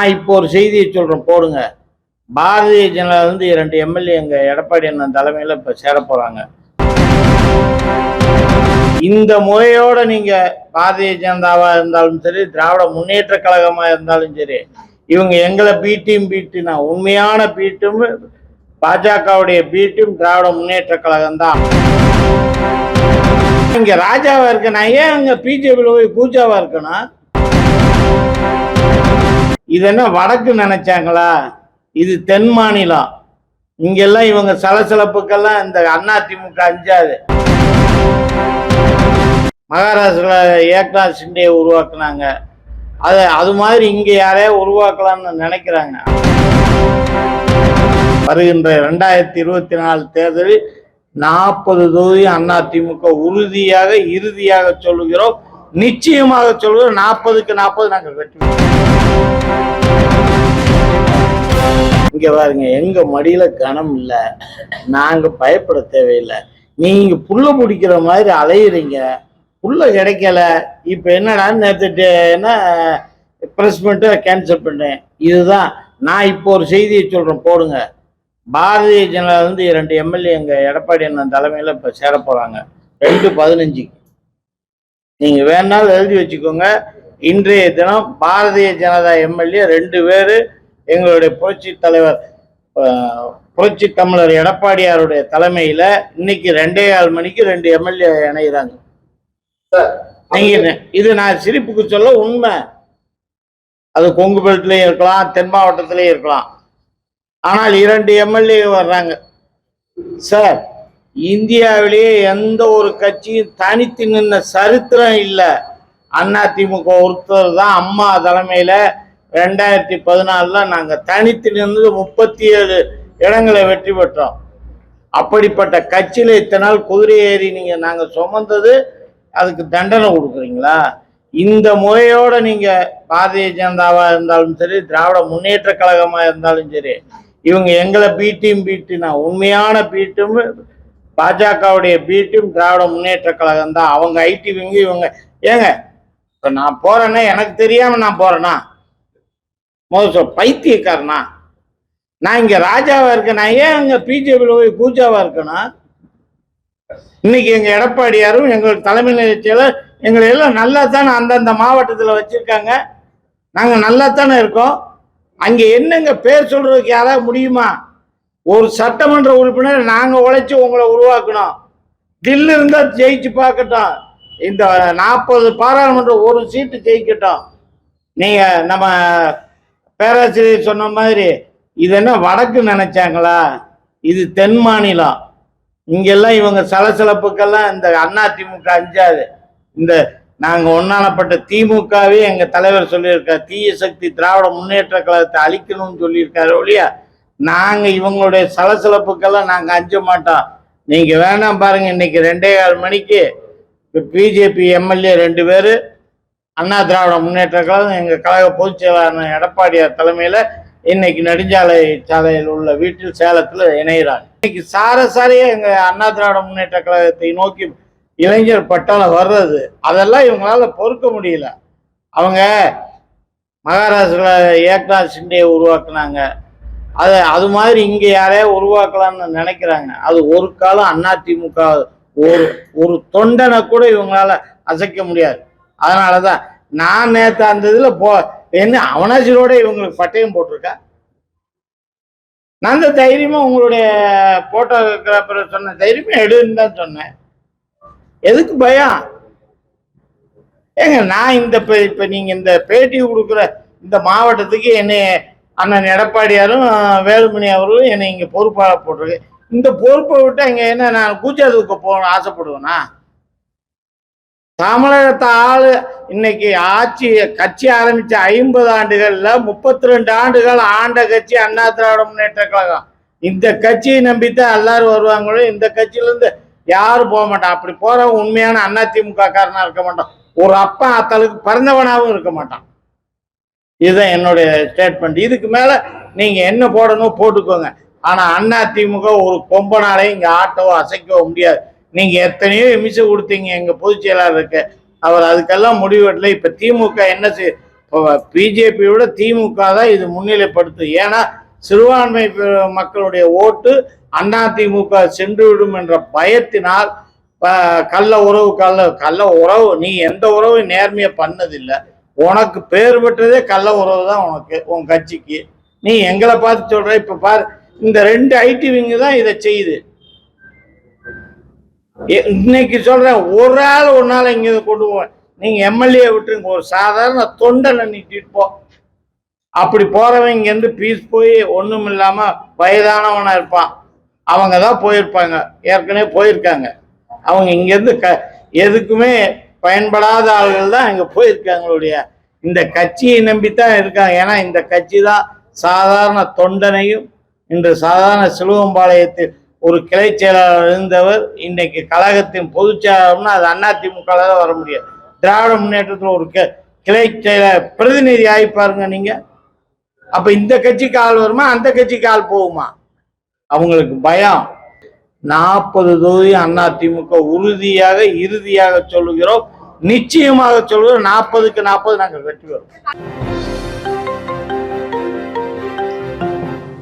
நான் இப்போ ஒரு செய்தியை சொல்றேன், போடுங்க. பாரதிய ஜனதா 2 எம்எல்ஏ எங்க எடப்பாடி அண்ணன் தலைமையில இப்ப சேர போறாங்க. இந்த முறையோட நீங்க பாரதிய ஜனதாவா இருந்தாலும் சரி, திராவிட முன்னேற்ற கழகமா இருந்தாலும் சரி, இவங்க எங்களை பீட்டினா உண்மையான பீட்டும் பாஜகவுடைய பீட்டும் திராவிட முன்னேற்ற கழகம் தான். இங்க ராஜாவா இருக்க நான் ஏன் அங்க பிஜேபியில போய் கூஜாவா இருக்கணும்? இது என்ன வடக்கு நினைச்சாங்களா? இது தென் மாநிலம். இங்கெல்லாம் இவங்க சலசலப்புக்கெல்லாம் இந்த அதிமுக அஞ்சாது. மகாராஷ்டிரா ஏக்நாத் சிண்டே உருவாக்குனாங்க. அது மாதிரி இங்க யாரையா உருவாக்கலாம்னு நினைக்கிறாங்க. வருகின்ற 2024 தேர்தலில் 40 தொகுதி அதிமுக உறுதியாக இறுதியாக சொல்லுகிறோம், நிச்சயமாக சொல்லுகிறோம். 40க்கு 40 நாங்கள் வெற்றி. இங்க பாருங்க, எங்க மடியில கனம் இல்ல, நாங்க பயப்பட தேவையில்லை. நீங்க புல்ல பிடிக்கிற மாதிரி அலையுறீங்க, புல்ல கிடைக்கல. இப்ப என்னடா நேற்று என்ன பிரஸ் பண்ணிட்டு கேன்சல் பண்ணேன். இதுதான் நான் இப்போ ஒரு செய்தியை சொல்றேன், போடுங்க. பாரதிய ஜனதா 2 எம்எல்ஏ எங்க எடப்பாடி அண்ணன் தலைமையில இப்ப சேர போறாங்க. 2/15. நீங்க வேணாலும் எழுதி வச்சுக்கோங்க. இன்றைய தினம் பாரதிய ஜனதா எம்எல்ஏ 2 பேரு எங்களுடைய புரட்சி தலைவர் புரட்சி தமிழர் எடப்பாடியாருடைய தலைமையில இன்னைக்கு 2:15 மணிக்கு 2 எம்எல்ஏ இணைகிறாங்க. நீங்க இது நான் சிரிப்புக்கு சொல்ல உண்மை. அது கொங்கு பெல்ட்லயும் இருக்கலாம், தென் மாவட்டத்திலயும் இருக்கலாம். ஆனால் 2 எம்எல்ஏ வர்றாங்க சார். இந்தியாவிலேயே எந்த ஒரு கட்சியும் தனித்து நின்ன சரித்திரம் இல்லை. அதிமுக ஒருத்தர் தான் அம்மா தலைமையில 2014 நாங்க தனித்து நின்று 37 இடங்களை வெற்றி பெற்றோம். அப்படிப்பட்ட கட்சியில இத்தனை நாள் குதிரை ஏறி நீங்க நாங்க சுமந்தது, அதுக்கு தண்டனை கொடுக்குறீங்களா? இந்த முறையோட நீங்க பாரதிய ஜனதாவா இருந்தாலும் சரி, திராவிட முன்னேற்ற கழகமா இருந்தாலும் சரி, இவங்க எங்களை பீட்டினா உண்மையான பீட்டும் பாஜகவுடைய பீட்டும் திராவிட முன்னேற்ற கழகம் தான். அவங்க ஐடி விங்க இவங்க. ஏங்க இப்ப நான் போறேன்னா எனக்கு தெரியாம நான் போறேன்னா முதல் பைத்தியக்காரனா? நான் இங்க ராஜாவா இருக்கேன், நான் ஏன் அங்க பிஜேபியில போய் கூஜாவா இருக்கணும்? இன்னைக்கு எங்க எடப்பாடியாரும் எங்களுக்கு தலைமை செயலர் எங்களை எல்லாம் நல்லா தானே அந்தந்த மாவட்டத்தில் வச்சிருக்காங்க. நாங்க நல்லா தானே இருக்கோம். அங்க என்னங்க பேர் சொல்றதுக்கு யாராவது முடியுமா? ஒரு சட்டமன்ற உறுப்பினர் நாங்க உழைச்சி உங்களை உருவாக்கணும். தில்லு இருந்தா ஜெயிச்சு பார்க்கட்டும். இந்த 40 பாராளுமன்ற ஒரு சீட்டு ஜெயிக்கட்டும். நீங்க நம்ம பேராசிரியர் சொன்ன மாதிரி இது என்ன வடக்கு நினைச்சாங்களா? இது தென் மாநிலம். இங்கெல்லாம் இவங்க சலசலப்புக்கெல்லாம் இந்த அதிமுக அஞ்சாது. இந்த நாங்க ஒன்னானப்பட்ட திமுகவே எங்க தலைவர் சொல்லியிருக்காரு, தீய சக்தி திராவிட முன்னேற்ற கழகத்தை அழிக்கணும்னு சொல்லியிருக்காரு ஒழியா நாங்க இவங்களுடைய சலசலப்புக்கெல்லாம் நாங்க அஞ்ச மாட்டோம். நீங்க வேணாம் பாருங்க, இன்னைக்கு 2:15 மணிக்கு பிஜேபி எம்எல்ஏ 2 பேரு அண்ணா திராவிட முன்னேற்ற கழகம் எங்க கழக பொதுச் செயலாளர் எடப்பாடியார் தலைமையில இன்னைக்கு சாலையில் உள்ள வீட்டில் சேலத்துல இணைகிறாங்க. இன்னைக்கு சாரசாரியா எங்க அண்ணா திராவிட முன்னேற்ற கழகத்தை நோக்கி இளைஞர் பட்டாளம் வர்றது, அதெல்லாம் இவங்களால பொறுக்க முடியல. அவங்க மகாராஷ்டிரா ஏக்நாத் சிண்டே உருவாக்குனாங்க. அது மாதிரி இங்க யாரையா உருவாக்கலாம்னு நினைக்கிறாங்க. அது ஒரு காலம் அதிமுக ஒரு தொண்டனை கூட இவங்களால அசைக்க முடியாது. அதனாலதான் நான் நேற்று அந்த இதுல என்ன அவனாசிரோட இவங்களுக்கு பட்டயம் போட்டிருக்கா. நான் அந்த தைரியமா உங்களுடைய போட்டோகிராஃபர் சொன்ன தைரியமா எடுன்னு தான் சொன்னேன். எதுக்கு பயம்? ஏங்க நான் இப்ப நீங்க இந்த பேட்டி கொடுக்குற இந்த மாவட்டத்துக்கு என்னை அண்ணன் எடப்பாடியாரும் வேலுமணி அவர்களும் என்னை இங்க பொறுப்பாக போட்டிருக்கு. இந்த பொறுப்பை விட்டு இங்க என்ன நான் கூச்சாதுக்கு போகணும்னு ஆசைப்படுவேனா? தமிழகத்தை இன்னைக்கு கட்சி ஆரம்பிச்ச 50 ஆண்டுகள்ல 32 ஆண்டுகள் ஆண்ட கட்சி அண்ணா திராவிட முன்னேற்ற கழகம். இந்த கட்சியை நம்பித்தான் எல்லாரும் வருவாங்களோ. இந்த கட்சியில இருந்து யாரும் போக மாட்டான். அப்படி போறவன் உண்மையான அதிமுக காரனா இருக்க மாட்டான். ஒரு அப்பா அத்தலுக்கு பிறந்தவனாவும் இருக்க மாட்டான். இதுதான் என்னுடைய ஸ்டேட்மெண்ட். இதுக்கு மேல நீங்க என்ன போடணும் போட்டுக்கோங்க. ஆனா அதிமுக ஒரு கொம்பனாலையும் இங்க ஆட்டவோ அசைக்கவோ முடியாது. நீங்க எத்தனையோ எமிசை கொடுத்தீங்க எங்க பொதுச் செயலாளருக்கு, அவர் அதுக்கெல்லாம் முடிவெட்டல. இப்ப திமுக என்ன பிஜேபியோட திமுக தான் இது முன்னிலைப்படுத்து. ஏன்னா சிறுபான்மை மக்களுடைய ஓட்டு அதிமுக சென்றுவிடும் என்ற பயத்தினால் கள்ள உறவு நீ எந்த உறவு நேர்மையை பண்ணதில்லை. உனக்கு பேர் பெற்றதே கள்ள உறவு தான் உனக்கு, உன் கட்சிக்கு. நீ எங்களை பார்த்து சொல்ற. இப்ப பாரு, இந்த 2 ஐடி விங்கு தான் இதை செய்யுது. இன்னைக்கு சொல்றேன், ஒரு ஆள் ஒரு நாள் இங்க கொண்டு போவேன். நீங்க எம்எல்ஏ விட்டுருங்க, ஒரு சாதாரண தொண்டனை நீட்டிட்டு போ. அப்படி போறவங்க இங்க இருந்து பீஸ் போய் ஒண்ணும் இல்லாம வயதானவனா இருப்பான். அவங்க தான் போயிருப்பாங்க, ஏற்கனவே போயிருக்காங்க. அவங்க இங்க இருந்து எதுக்குமே பயன்படாத ஆள்கள் தான் இங்க போயிருக்காங்களுடைய. இந்த கட்சியை நம்பித்தான் இருக்காங்க. ஏன்னா இந்த கட்சி தான் சாதாரண தொண்டனையும், இன்று சாதாரண சிலுவம்பாளையத்தில் ஒரு கிளை செயலாளர் இருந்தவர் இன்னைக்கு கழகத்தின் பொதுச் செயலாளர்னா அது அதிமுக தான் வர முடியாது. திராவிட முன்னேற்றத்தில் ஒரு கிளை செயலாளர் பிரதிநிதி ஆயிப்பாருங்க நீங்க. அப்ப இந்த கட்சிக்கு ஆள் வருமா, அந்த கட்சிக்கு ஆள் போகுமா? அவங்களுக்கு பயம். 40 தொகுதி அதிமுக உறுதியாக இறுதியாக சொல்லுகிறோம், நிச்சயமாக சொல்லுகிறோம். 40க்கு 40 நாங்கள் வெற்றி பெறுவோம்.